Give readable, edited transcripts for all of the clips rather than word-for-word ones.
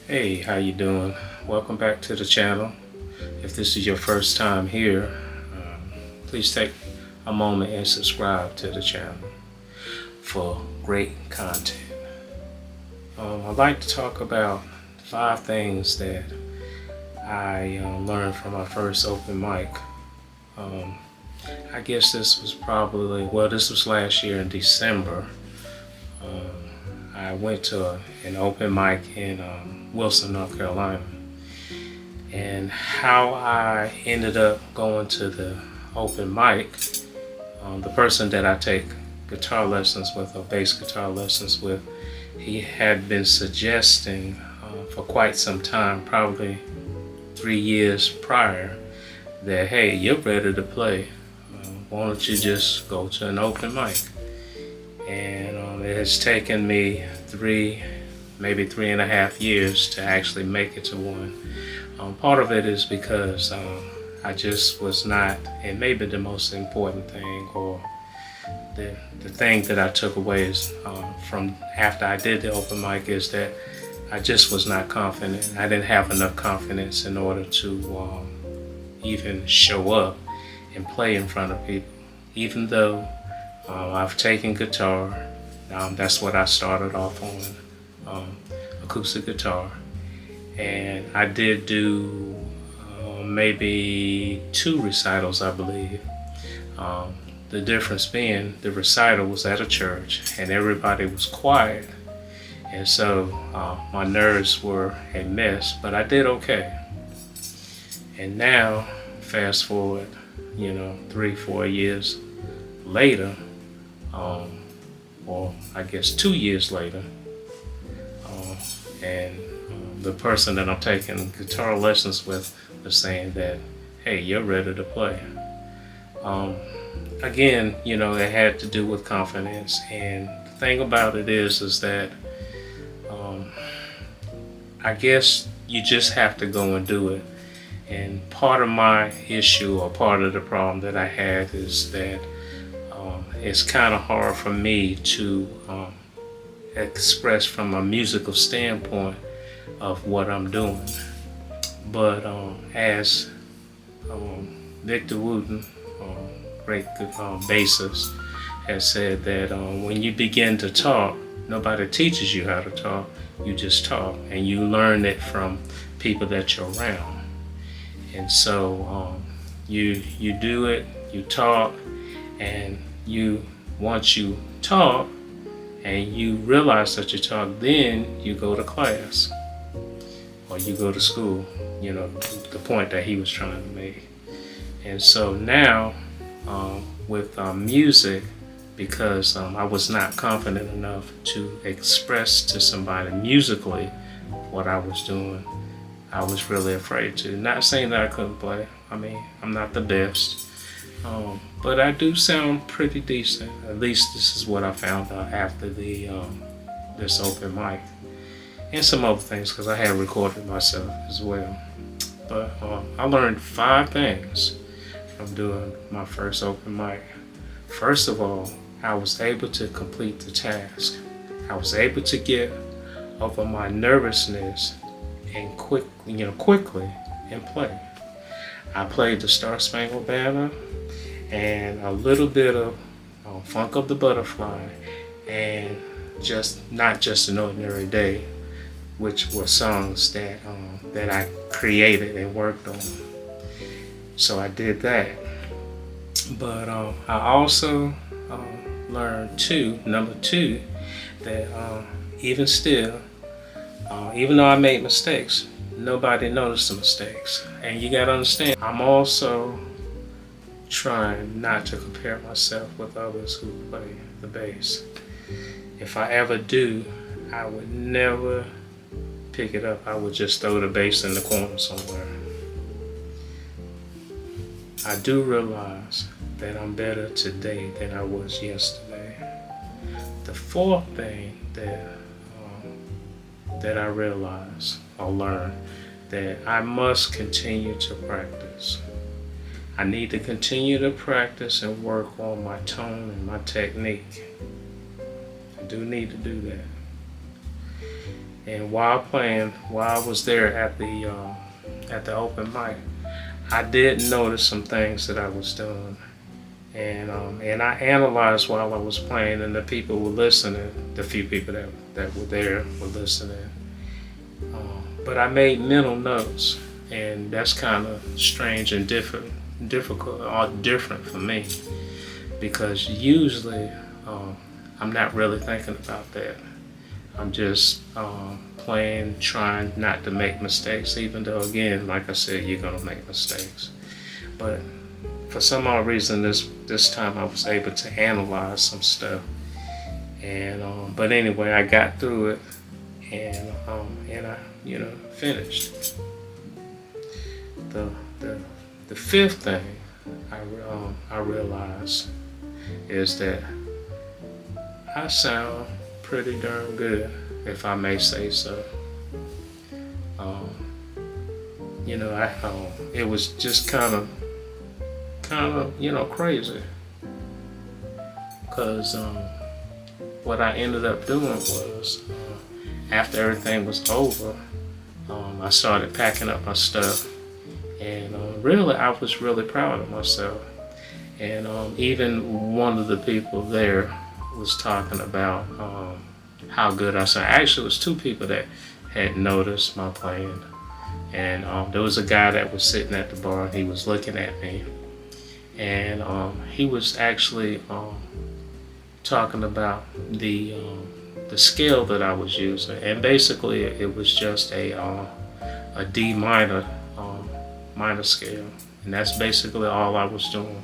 Hey, how you doing? Welcome back to the channel. If this is your first time here, please take a moment and subscribe to the channel for great content. I'd like to talk about 5 things that I learned from my first open mic. I guess this was this was last year in December. I went to an open mic in Wilson, North Carolina. And how I ended up going to the open mic, the person that I take guitar lessons with, or bass guitar lessons with, he had been suggesting for quite some time, probably 3 years prior, that hey, you're ready to play. Why don't you just go to an open mic? And it has taken me maybe 3.5 years to actually make it to one. Part of it is because I just was not, and maybe the most important thing, or the thing that I took away is from after I did the open mic, is that I just was not confident. I didn't have enough confidence in order to even show up and play in front of people. Even though I've taken guitar, that's what I started off on, acoustic guitar. And I did do maybe 2 recitals, I believe. The difference being the recital was at a church and everybody was quiet. And so my nerves were a mess, but I did okay. And now, fast forward, 3-4 years later, or I guess 2 years later, and the person that I'm taking guitar lessons with was saying that, hey, you're ready to play. Again, it had to do with confidence. And the thing about it is that I guess you just have to go and do it. And part of my issue, or part of the problem that I had, is that it's kind of hard for me to express from a musical standpoint of what I'm doing. But as Victor Wooten, great bassist, has said that when you begin to talk, nobody teaches you how to talk. You just talk, and you learn it from people that you're around. And so you do it, you talk, and once you talk and you realize that you talk, then you go to class or you go to school, the point that he was trying to make. And so now with music, because I was not confident enough to express to somebody musically what I was doing. I was really afraid to. Not saying that I couldn't play. I mean, I'm not the best. But I do sound pretty decent. At least this is what I found out after the this open mic. And some other things, because I had recorded myself as well. But I learned 5 things from doing my first open mic. First of all, I was able to complete the task. I was able to get over my nervousness and quickly and play. I played the Star Spangled Banner and a little bit of Funk of the Butterfly, and not just an ordinary day, which were songs that I created and worked on. So I did that. But I also learned number two, that even still, even though I made mistakes, nobody noticed the mistakes. And you gotta understand, I'm also trying not to compare myself with others who play the bass. If I ever do, I would never pick it up. I would just throw the bass in the corner somewhere. I do realize that I'm better today than I was yesterday. The fourth thing that I realize or learn, that I must continue to practice. I need to continue to practice and work on my tone and my technique. I do need to do that. And while I was there at the open mic, I did notice some things that I was doing, and I analyzed while I was playing, and the people were listening. The few people that were there were listening. But I made mental notes, and that's kind of strange and difficult or different for me, because usually I'm not really thinking about that. I'm just playing, trying not to make mistakes, even though, again, like I said, you're gonna make mistakes. But for some odd reason, this time I was able to analyze some stuff, and but anyway, I got through it, and I finished. The fifth thing I realized is that I sound pretty darn good, if I may say so. It was just kind of crazy, because what I ended up doing was, after everything was over, I started packing up my stuff, and really I was really proud of myself. And even one of the people there was talking about how good I sang. Actually, it was 2 people that had noticed my playing, and there was a guy that was sitting at the bar, and he was looking at me, and he was actually talking about the scale that I was using, and basically it was just a D minor minor scale, and that's basically all I was doing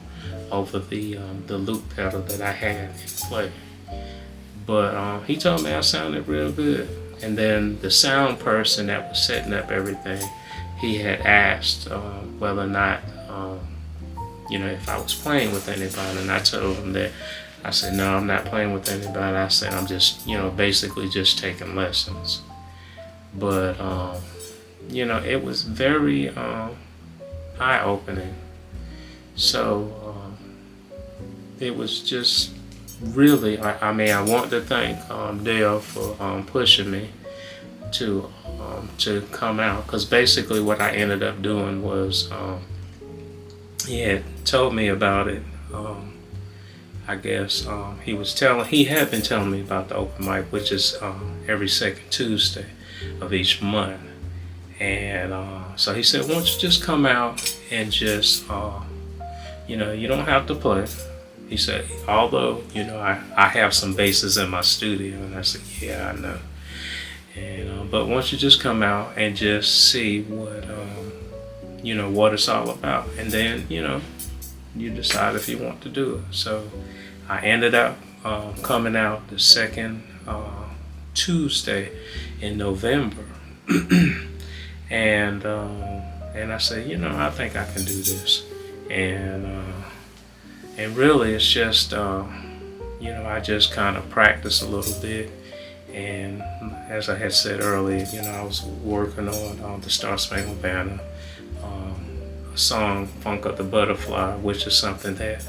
over the loop pedal that I had in play. But he told me I sounded real good. And then the sound person that was setting up everything, he had asked whether or not, if I was playing with anybody. And I told him that, I said, no, I'm not playing with anybody. I said, I'm just, basically just taking lessons. But, it was very eye-opening. So it was just really, I want to thank Dale for pushing me to come out, because basically what I ended up doing was, he had told me about it. I guess he had been telling me about the open mic, which is every second Tuesday of each month. And so he said, why don't you just come out and just, you don't have to play. He said, although, I have some basses in my studio. And I said, yeah, I know. And but once you just come out and just see what, what it's all about. And then, you decide if you want to do it. So I ended up coming out the second Tuesday in November. And I said, I think I can do this. And really, it's just, I just kind of practice a little bit. And as I had said earlier, I was working on the Star Spangled Banner, a song, Funk of the Butterfly, which is something that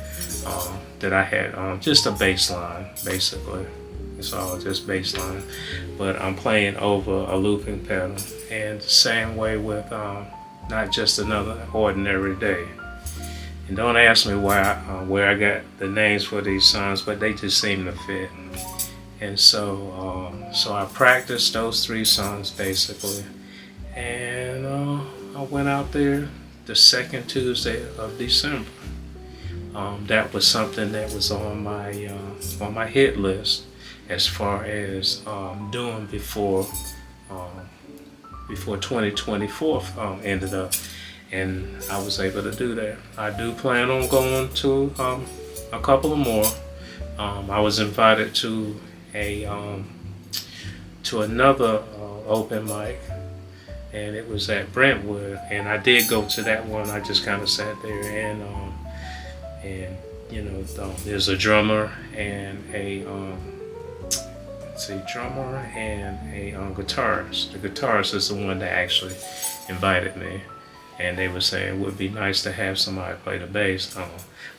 I had, just a bass line, basically. It's all just bass line. But I'm playing over a looping pedal. And the same way with Not Just Another Ordinary Day. And don't ask me where I got the names for these songs, but they just seem to fit. And so I practiced those 3 songs basically, and I went out there the second Tuesday of December. That was something that was on my hit list as far as doing before 2024 ended up, and I was able to do that. I do plan on going to a couple of more. I was invited to another open mic, and it was at Brentwood, and I did go to that one. I just kind of sat there, and there's a drummer and a guitarist. The guitarist is the one that actually invited me, and they were saying it would be nice to have somebody play the bass.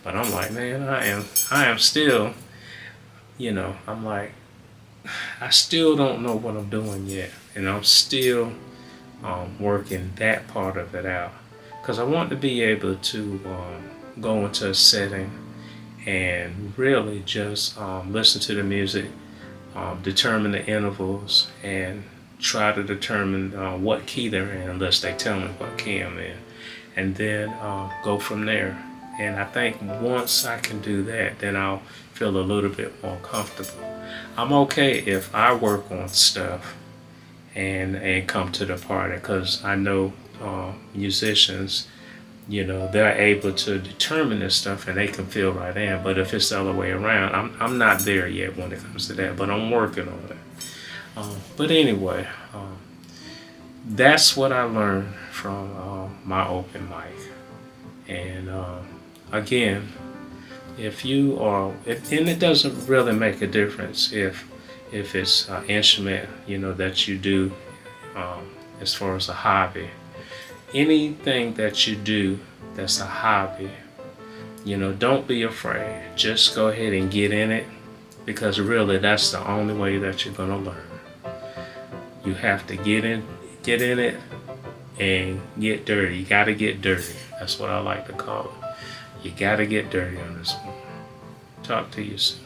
But I'm like, man, I am still, I'm like, I still don't know what I'm doing yet, and I'm still working that part of it out, because I want to be able to go into a setting and really just listen to the music, determine the intervals, and try to determine what key they're in, unless they tell me what key I'm in, and then go from there. And I think once I can do that, then I'll feel a little bit more comfortable. I'm okay if I work on stuff and come to the party, because I know musicians, they're able to determine this stuff and they can feel right in. But if it's the other way around, I'm not there yet when it comes to that, but I'm working on it. But anyway, that's what I learned from my open mic. And again, and it doesn't really make a difference if it's an instrument, that you do as far as a hobby. Anything that you do that's a hobby, don't be afraid. Just go ahead and get in it, because really that's the only way that you're gonna learn. You have to get in it and get dirty. You gotta get dirty. That's what I like to call it. You gotta get dirty on this one. Talk to you soon.